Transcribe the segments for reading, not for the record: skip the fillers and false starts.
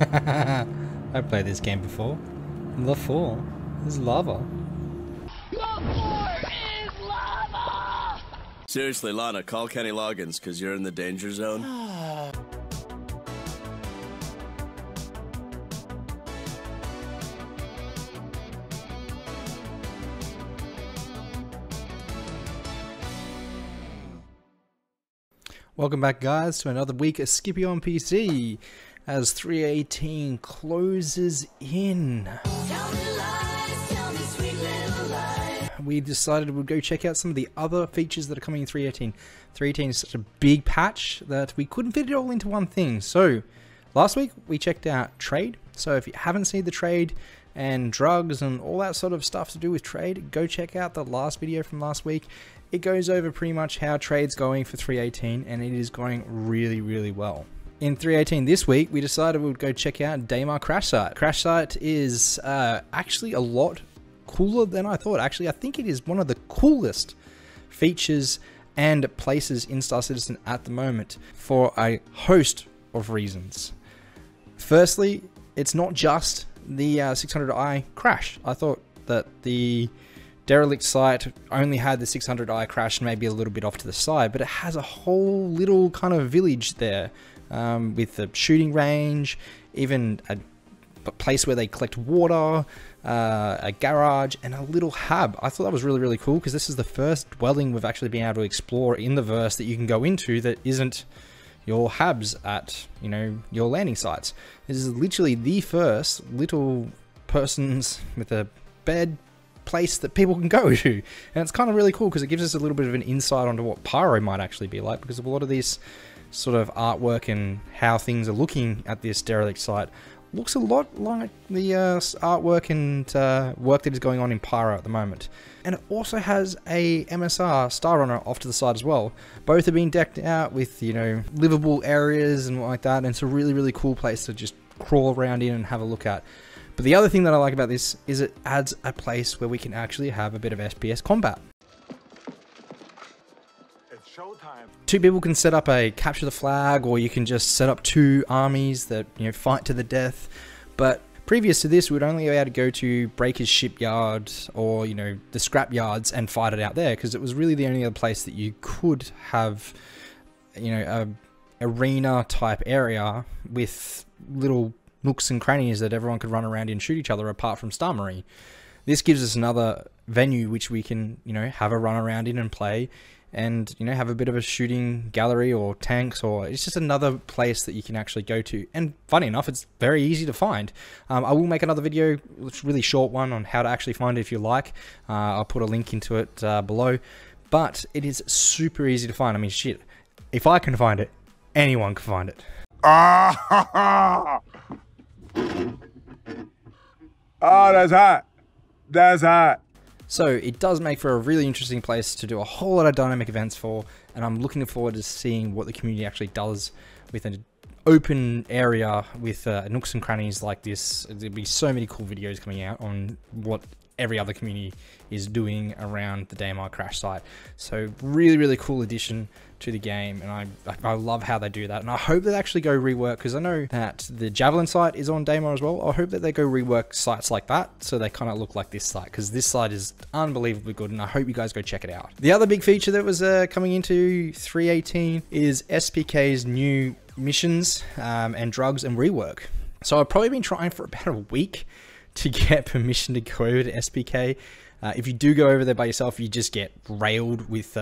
I played this game before. The 4 is lava. The 4 is lava! Seriously, Lana, call Kenny Loggins, because you're in the danger zone. Welcome back, guys, to another week of Skippy on PC as 318 closes in. We decided we'd go check out some of the other features that are coming in 318. 318 is such a big patch that we couldn't fit it all into one thing. So last week we checked out trade. So if you haven't seen the trade and drugs and all that sort of stuff to do with trade, go check out the last video from last week. It goes over pretty much how trade's going for 318, and it is going really, really well. In 318 this week, we decided we would go check out Damar Crash Site. Crash Site is actually a lot cooler than I thought. Actually, I think it is one of the coolest features and places in Star Citizen at the moment for a host of reasons. Firstly, it's not just the 600i crash. I thought that the derelict site only had the 600i crash maybe a little bit off to the side, but it has a whole little kind of village there with a shooting range, even a place where they collect water, a garage, and a little hub. I thought that was really, really cool because this is the first dwelling we've actually been able to explore in the verse that you can go into that isn't your hubs at, you know, your landing sites. This is literally the first little persons with a bed place that people can go to, and it's kind of really cool because it gives us a little bit of an insight onto what Pyro might actually be like, because of a lot of this sort of artwork and how things are looking at this derelict site looks a lot like the artwork and work that is going on in Pyro at the moment. And it also has a MSR Star Runner off to the side as well. Both are being decked out with, you know, livable areas and like that, and it's a really, really cool place to just crawl around in and have a look at. But the other thing that I like about this is it adds a place where we can actually have a bit of SPS combat. It's showtime. 2 people can set up a capture the flag, or you can just set up 2 armies that, you know, fight to the death. But previous to this, we would only be able to go to Breaker's shipyard or, you know, the scrap yards and fight it out there, because it was really the only other place that you could have, you know, a arena type area with little nooks and crannies that everyone could run around and shoot each other, apart from Star Marine. This gives us another venue which we can, you know, have a run around in and play, and, you know, have a bit of a shooting gallery or tanks, or it's just another place that you can actually go to. And funny enough, it's very easy to find. I will make another video, it's a really short one, on how to actually find it if you like. I'll put a link into it below, but it is super easy to find. I mean, shit, if I can find it, anyone can find it. Oh, that's hot. That's hot. So it does make for a really interesting place to do a whole lot of dynamic events for, and I'm looking forward to seeing what the community actually does with an open area with nooks and crannies like this. There'll be so many cool videos coming out on what every other community is doing around the Damar Crash Site. So really, really cool addition to the game, and I love how they do that, and I hope they actually go rework, because I know that the Javelin site is on Damar as well. I hope that they go rework sites like that so they kind of look like this site, because this site is unbelievably good, and I hope you guys go check it out. The other big feature that was coming into 318 is SPK's new missions and drugs and rework. So I've probably been trying for about a week to get permission to go over to SPK. If you do go over there by yourself, you just get railed with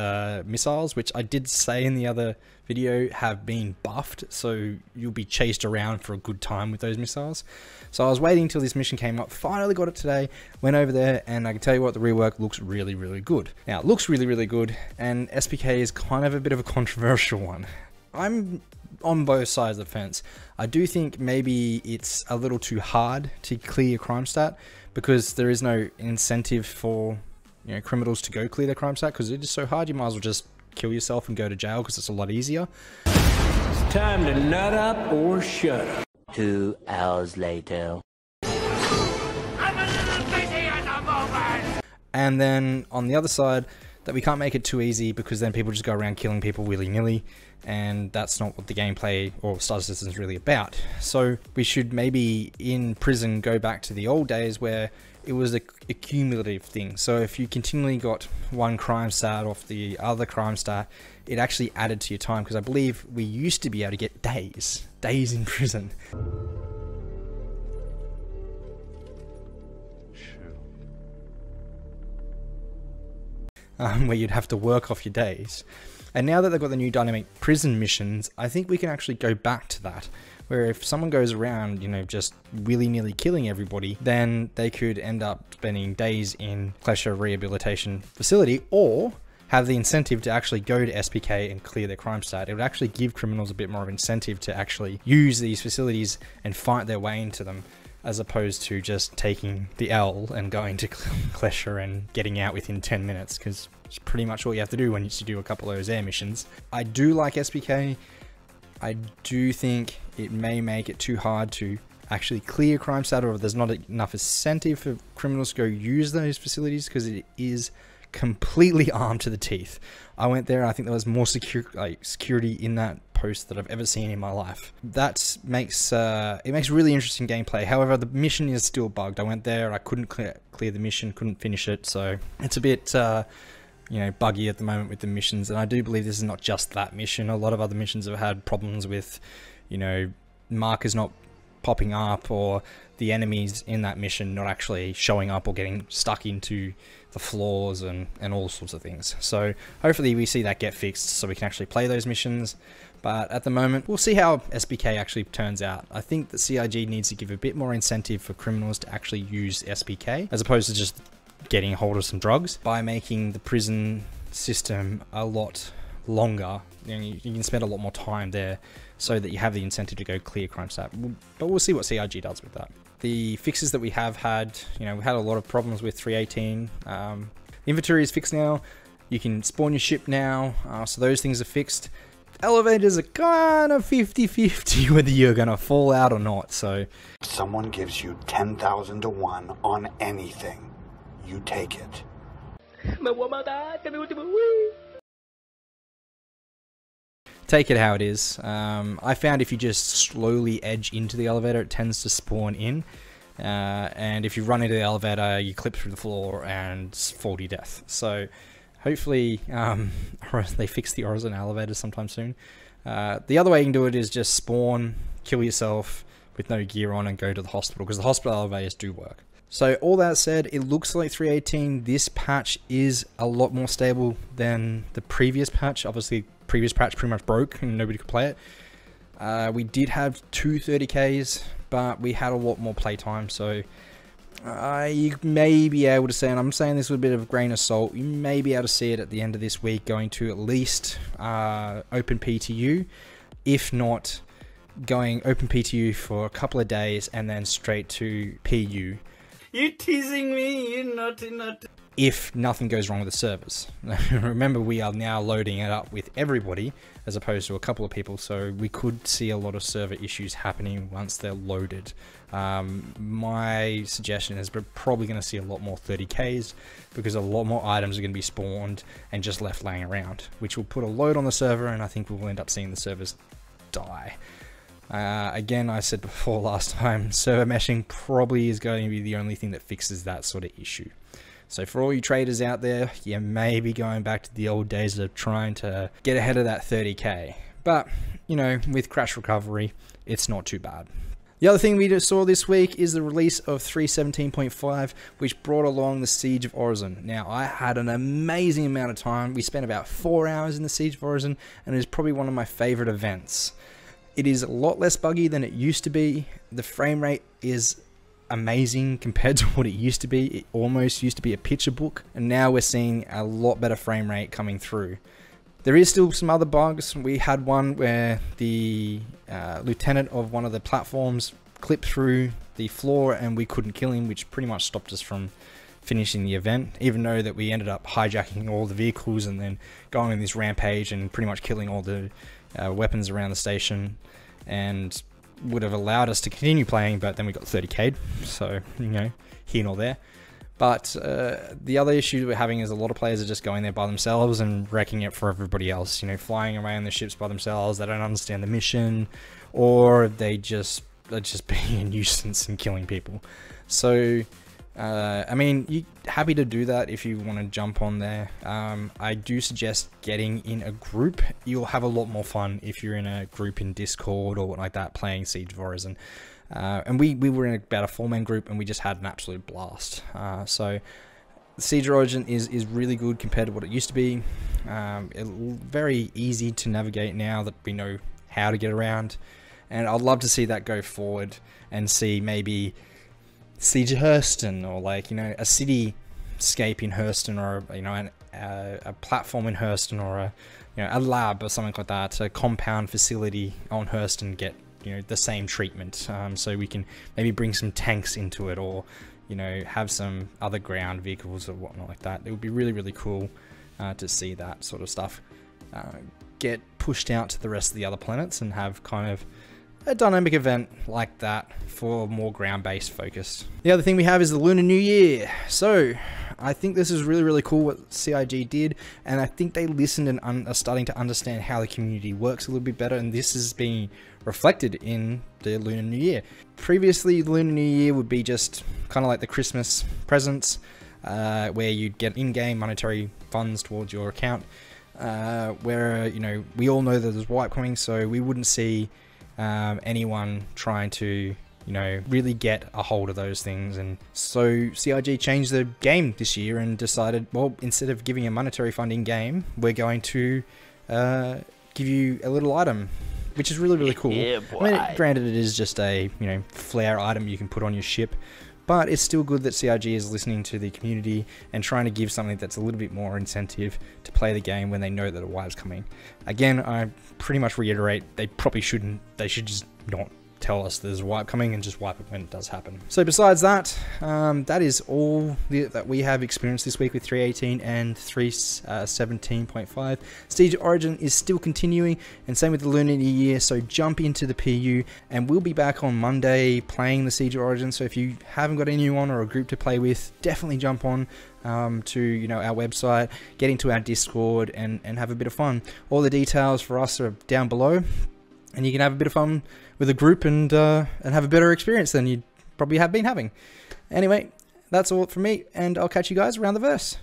missiles, which I did say in the other video have been buffed, so you'll be chased around for a good time with those missiles. So I was waiting until this mission came up, finally got it today, went over there, and I can tell you what, the rework looks really, really good. Now, it looks really, really good, and SPK is kind of a bit of a controversial one. I'm on both sides of the fence. I do think maybe it's a little too hard to clear your crime stat, because there is no incentive for, you know, criminals to go clear their crime stat, because it is so hard. You might as well just kill yourself and go to jail, because it's a lot easier. It's time to nut up or shut up. 2 hours later. And then on the other side, that we can't make it too easy, because then people just go around killing people willy-nilly, and that's not what the gameplay or starter system is really about. So we should maybe in prison go back to the old days where it was a cumulative thing. So if you continually got one crime stat off the other crime stat, it actually added to your time, because I believe we used to be able to get days in prison. Where you'd have to work off your days. And now that they've got the new dynamic prison missions, I think we can actually go back to that, where if someone goes around, you know, just willy-nilly killing everybody, then they could end up spending days in Pleasure Rehabilitation Facility, or have the incentive to actually go to SPK and clear their crime stat. It would actually give criminals a bit more of incentive to actually use these facilities and fight their way into them, as opposed to just taking the L and going to Pleasure and getting out within 10 minutes, because it's pretty much all you have to do when you do a couple of those air missions. I do like SPK. I do think it may make it too hard to actually clear crime stat, or there's not enough incentive for criminals to go use those facilities, because it is completely armed to the teeth. I went there and I think there was more security in that post that I've ever seen in my life. That makes it makes really interesting gameplay. However, the mission is still bugged. I went there, I couldn't clear the mission, couldn't finish it, so it's a bit you know, buggy at the moment with the missions. And I do believe this is not just that mission. A lot of other missions have had problems with, you know, markers not popping up, or the enemies in that mission not actually showing up or getting stuck into the floors and all sorts of things. So hopefully we see that get fixed so we can actually play those missions. But at the moment, we'll see how SPK actually turns out. I think that CIG needs to give a bit more incentive for criminals to actually use SPK, as opposed to just getting a hold of some drugs, by making the prison system a lot longer. You know, you can spend a lot more time there, so that you have the incentive to go clear crime stat. But we'll see what CIG does with that. The fixes that we have had, you know, we had a lot of problems with 318. Inventory is fixed now. You can spawn your ship now, so those things are fixed. Elevators are kind of 50-50 whether you're gonna fall out or not. So if someone gives you 10,000 to 1 on anything, you take it. take it how it is. I found if you just slowly edge into the elevator, it tends to spawn in. And if you run into the elevator, you clip through the floor and fall to your death. So hopefully they fix the Horizon elevator sometime soon. The other way you can do it is just spawn, kill yourself with no gear on and go to the hospital, because the hospital elevators do work. So all that said, it looks like 3.18, this patch is a lot more stable than the previous patch. Obviously, previous patch pretty much broke and nobody could play it. We did have two 30Ks, but we had a lot more playtime, so you may be able to say, and I'm saying this with a bit of a grain of salt, you may be able to see it at the end of this week going to at least open PTU, if not going open PTU for a couple of days and then straight to PU. You're teasing me, you're not. If nothing goes wrong with the servers. Remember, we are now loading it up with everybody as opposed to a couple of people, so we could see a lot of server issues happening once they're loaded. My suggestion is we're probably going to see a lot more 30Ks because a lot more items are going to be spawned and just left laying around, which will put a load on the server, and I think we'll end up seeing the servers die. Again, I said before last time, server meshing probably is going to be the only thing that fixes that sort of issue. So for all you traders out there, you may be going back to the old days of trying to get ahead of that 30K. But, you know, with crash recovery, it's not too bad. The other thing we just saw this week is the release of 3.17.5, which brought along the Siege of Orison. Now, I had an amazing amount of time. We spent about 4 hours in the Siege of Orison, and it is probably one of my favorite events. It is a lot less buggy than it used to be. The frame rate is amazing compared to what it used to be. It almost used to be a picture book, and now we're seeing a lot better frame rate coming through. There is still some other bugs. We had one where the lieutenant of one of the platforms clipped through the floor and we couldn't kill him, which pretty much stopped us from finishing the event, even though that we ended up hijacking all the vehicles and then going on this rampage and pretty much killing all the weapons around the station, and would have allowed us to continue playing, but then we got 30K'd, so, you know, here nor there. But the other issue we're having is a lot of players are just going there by themselves and wrecking it for everybody else. You know, flying around the ships by themselves. They don't understand the mission, or they're just being a nuisance and killing people. So, I mean, you're happy to do that if you want to jump on there. I do suggest getting in a group. You'll have a lot more fun if you're in a group in Discord or like that playing Siege of Origin. And we were in about a 4-man group and we just had an absolute blast. So Siege of Origin is really good compared to what it used to be. Very easy to navigate now that we know how to get around. And I'd love to see that go forward and see maybe Siege of Hurston, or like, you know, a cityscape in Hurston, or, you know, a platform in Hurston, or a, you know, a lab or something like that, a compound facility on Hurston get, you know, the same treatment. So we can maybe bring some tanks into it, or, you know, have some other ground vehicles or whatnot like that. It would be really, really cool to see that sort of stuff get pushed out to the rest of the other planets and have kind of a dynamic event like that for more ground-based focus. The other thing we have is the Lunar New Year. So I think this is really, really cool what CIG did, and I think they listened and are starting to understand how the community works a little bit better, and this is being reflected in the Lunar New Year. Previously, the Lunar New Year would be just kind of like the Christmas presents, where you'd get in-game monetary funds towards your account, where, you know, we all know that there's wipe coming, so we wouldn't see anyone trying to, you know, really get a hold of those things. And so CIG changed the game this year and decided, well, instead of giving a monetary fund in game, we're going to give you a little item, which is really, really cool. Yeah, boy. I mean, granted, it is just a, you know, flare item you can put on your ship, but it's still good that CIG is listening to the community and trying to give something that's a little bit more incentive to play the game when they know that a wipe's coming. Again, I pretty much reiterate, they probably shouldn't. They should just not tell us there's a wipe coming and just wipe it when it does happen. So besides that, that is all that we have experienced this week with 3.18 and 3.17.5. Siege of Origin is still continuing, and same with the Lunar New Year, so jump into the PU, and we'll be back on Monday playing the Siege of Origin. So if you haven't got anyone or a group to play with, definitely jump on to, you know, our website, get into our Discord, and have a bit of fun. All the details for us are down below, and you can have a bit of fun with a group and have a better experience than you probably have been having. Anyway, that's all from me, and I'll catch you guys around the verse.